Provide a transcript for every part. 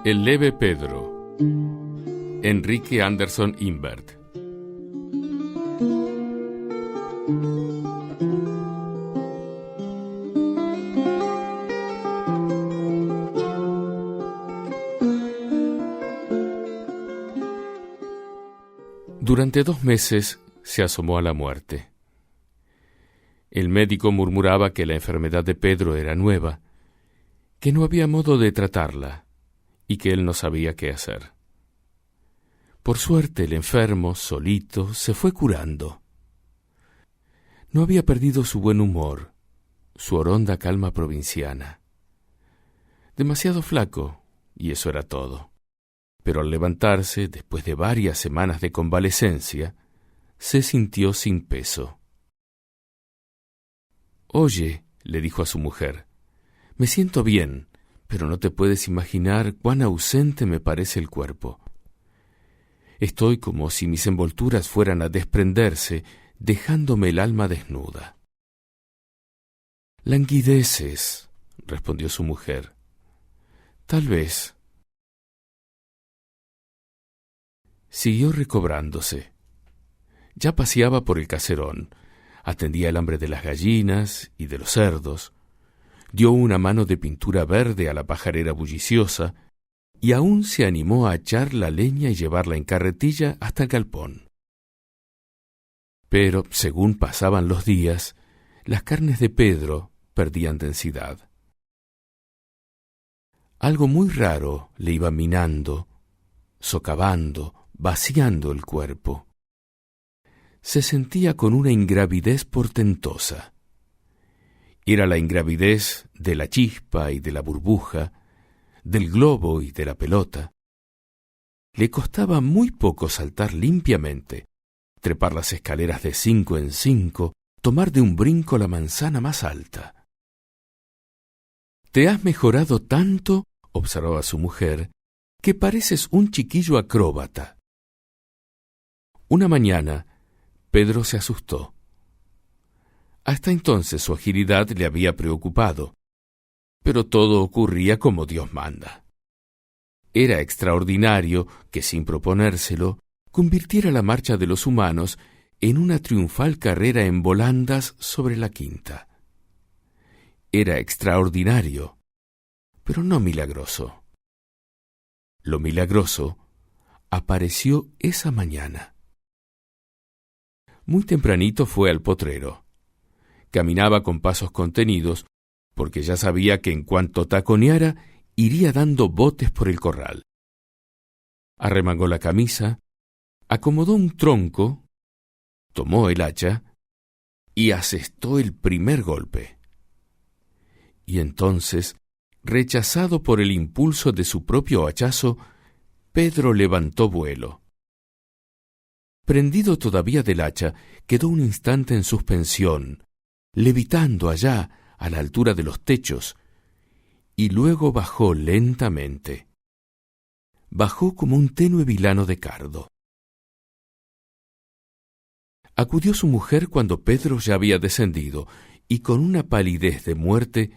El leve Pedro. Enrique Anderson Imbert. Durante 2 meses se asomó a la muerte. El médico murmuraba que la enfermedad de Pedro era nueva, que no había modo de tratarla y que él no sabía qué hacer. Por suerte, el enfermo, solito, se fue curando. No había perdido su buen humor, su oronda calma provinciana. Demasiado flaco, y eso era todo. Pero al levantarse, después de varias semanas de convalecencia, se sintió sin peso. «Oye», le dijo a su mujer, «me siento bien, pero no te puedes imaginar cuán ausente me parece el cuerpo. Estoy como si mis envolturas fueran a desprenderse, dejándome el alma desnuda». «Languideces», respondió su mujer. «Tal vez». Siguió recobrándose. Ya paseaba por el caserón, atendía el hambre de las gallinas y de los cerdos, dio una mano de pintura verde a la pajarera bulliciosa y aún se animó a echar la leña y llevarla en carretilla hasta el galpón. Pero, según pasaban los días, las carnes de Pedro perdían densidad. Algo muy raro le iba minando, socavando, vaciando el cuerpo. Se sentía con una ingravidez portentosa. Era la ingravidez de la chispa y de la burbuja, del globo y de la pelota. Le costaba muy poco saltar limpiamente, trepar las escaleras de 5 en 5, tomar de un brinco la manzana más alta. «Te has mejorado tanto», observaba su mujer, «que pareces un chiquillo acróbata». Una mañana, Pedro se asustó. Hasta entonces su agilidad le había preocupado, pero todo ocurría como Dios manda. Era extraordinario que, sin proponérselo, convirtiera la marcha de los humanos en una triunfal carrera en volandas sobre la quinta. Era extraordinario, pero no milagroso. Lo milagroso apareció esa mañana. Muy tempranito fue al potrero. Caminaba con pasos contenidos, porque ya sabía que en cuanto taconeara, iría dando botes por el corral. Arremangó la camisa, acomodó un tronco, tomó el hacha y asestó el primer golpe. Y entonces, rechazado por el impulso de su propio hachazo, Pedro levantó vuelo. Prendido todavía del hacha, quedó un instante en suspensión, levitando allá, a la altura de los techos, y luego bajó lentamente. Bajó como un tenue vilano de cardo. Acudió su mujer cuando Pedro ya había descendido, y con una palidez de muerte,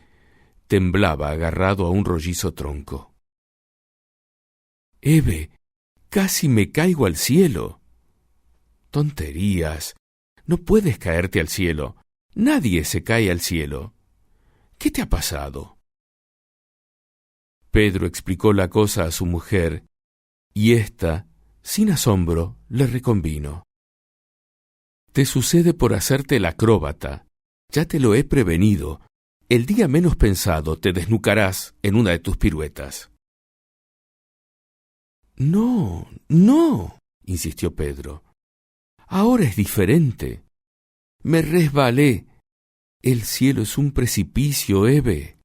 temblaba agarrado a un rollizo tronco. «Eve, casi me caigo al cielo». «Tonterías. No puedes caerte al cielo. Nadie se cae al cielo. ¿Qué te ha pasado?». Pedro explicó la cosa a su mujer, y ésta, sin asombro, le reconvino. «Te sucede por hacerte el acróbata. Ya te lo he prevenido. El día menos pensado te desnucarás en una de tus piruetas». «No, no», insistió Pedro. «Ahora es diferente. Me resbalé. El cielo es un precipicio, Eve».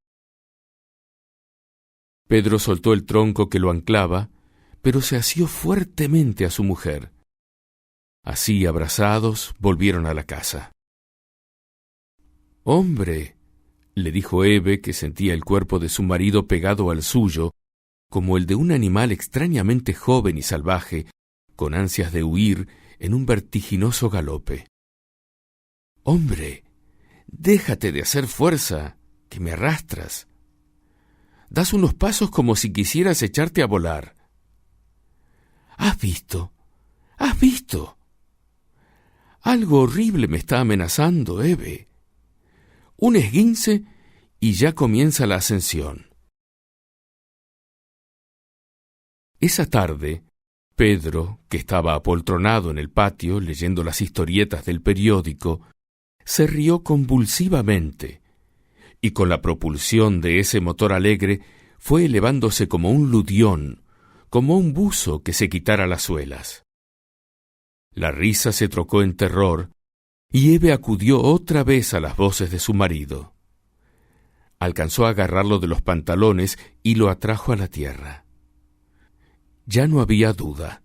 Pedro soltó el tronco que lo anclaba, pero se asió fuertemente a su mujer. Así, abrazados, volvieron a la casa. «Hombre», le dijo Eve, que sentía el cuerpo de su marido pegado al suyo, como el de un animal extrañamente joven y salvaje, con ansias de huir en un vertiginoso galope. «Hombre, déjate de hacer fuerza, que me arrastras». Das unos pasos como si quisieras echarte a volar. ¿Has visto? ¿Has visto? Algo horrible me está amenazando, Eve. Un esguince y ya comienza la ascensión. Esa tarde, Pedro, que estaba apoltronado en el patio leyendo las historietas del periódico, se rió convulsivamente, y con la propulsión de ese motor alegre fue elevándose como un ludión, como un buzo que se quitara las suelas. La risa se trocó en terror, y Eve acudió otra vez a las voces de su marido. Alcanzó a agarrarlo de los pantalones y lo atrajo a la tierra. Ya no había duda.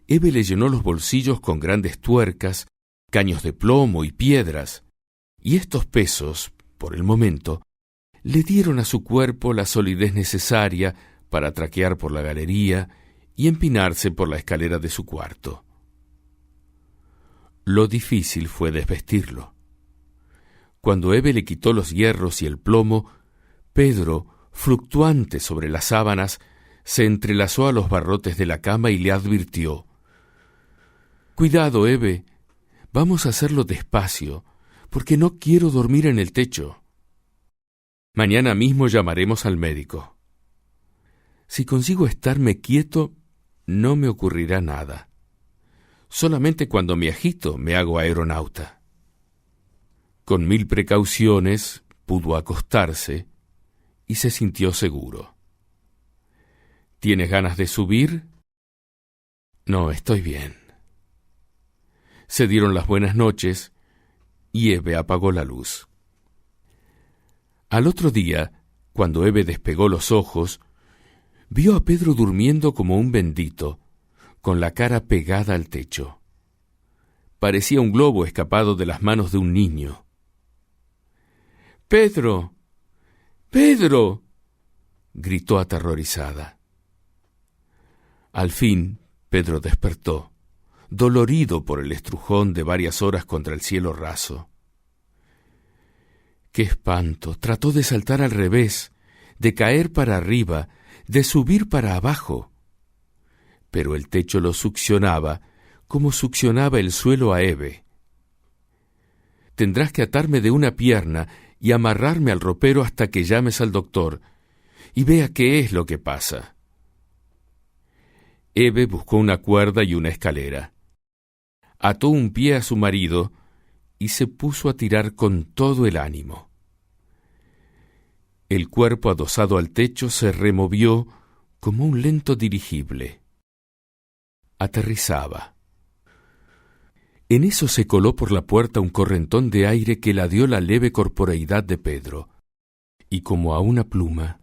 Eve le llenó los bolsillos con grandes tuercas, caños de plomo y piedras, y estos pesos, por el momento, le dieron a su cuerpo la solidez necesaria para traquear por la galería y empinarse por la escalera de su cuarto. Lo difícil fue desvestirlo. Cuando Eve le quitó los hierros y el plomo, Pedro, fluctuante sobre las sábanas, se entrelazó a los barrotes de la cama y le advirtió: «Cuidado, Eve, vamos a hacerlo despacio, porque no quiero dormir en el techo. Mañana mismo llamaremos al médico. Si consigo estarme quieto, no me ocurrirá nada. Solamente cuando me agito me hago aeronauta». Con 1000 precauciones pudo acostarse y se sintió seguro. ¿Tienes ganas de subir? No, estoy bien. Se dieron las buenas noches y Eve apagó la luz. Al otro día, cuando Eve despegó los ojos, vio a Pedro durmiendo como un bendito, con la cara pegada al techo. Parecía un globo escapado de las manos de un niño. «¡Pedro! ¡Pedro!», gritó aterrorizada. Al fin, Pedro despertó, dolorido por el estrujón de varias horas contra el cielo raso. ¡Qué espanto! Trató de saltar al revés, de caer para arriba, de subir para abajo. Pero el techo lo succionaba como succionaba el suelo a Eve. «Tendrás que atarme de una pierna y amarrarme al ropero hasta que llames al doctor y vea qué es lo que pasa». Eve buscó una cuerda y una escalera. Ató un pie a su marido y se puso a tirar con todo el ánimo. El cuerpo adosado al techo se removió como un lento dirigible. Aterrizaba. En eso se coló por la puerta un correntón de aire que la dio la leve corporeidad de Pedro, y como a una pluma,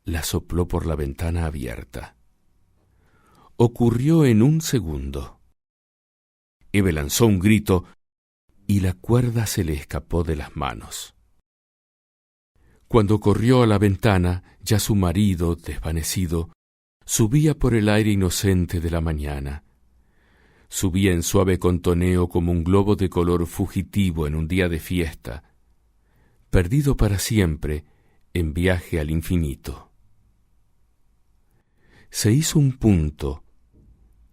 la sopló por la ventana abierta. Ocurrió en un segundo. Eve lanzó un grito y la cuerda se le escapó de las manos. Cuando corrió a la ventana, ya su marido, desvanecido, subía por el aire inocente de la mañana. Subía en suave contoneo como un globo de color fugitivo en un día de fiesta, perdido para siempre en viaje al infinito. Se hizo un punto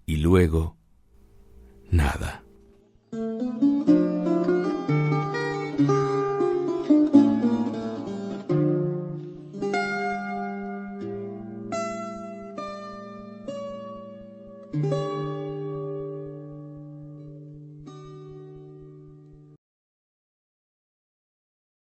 y luego nada.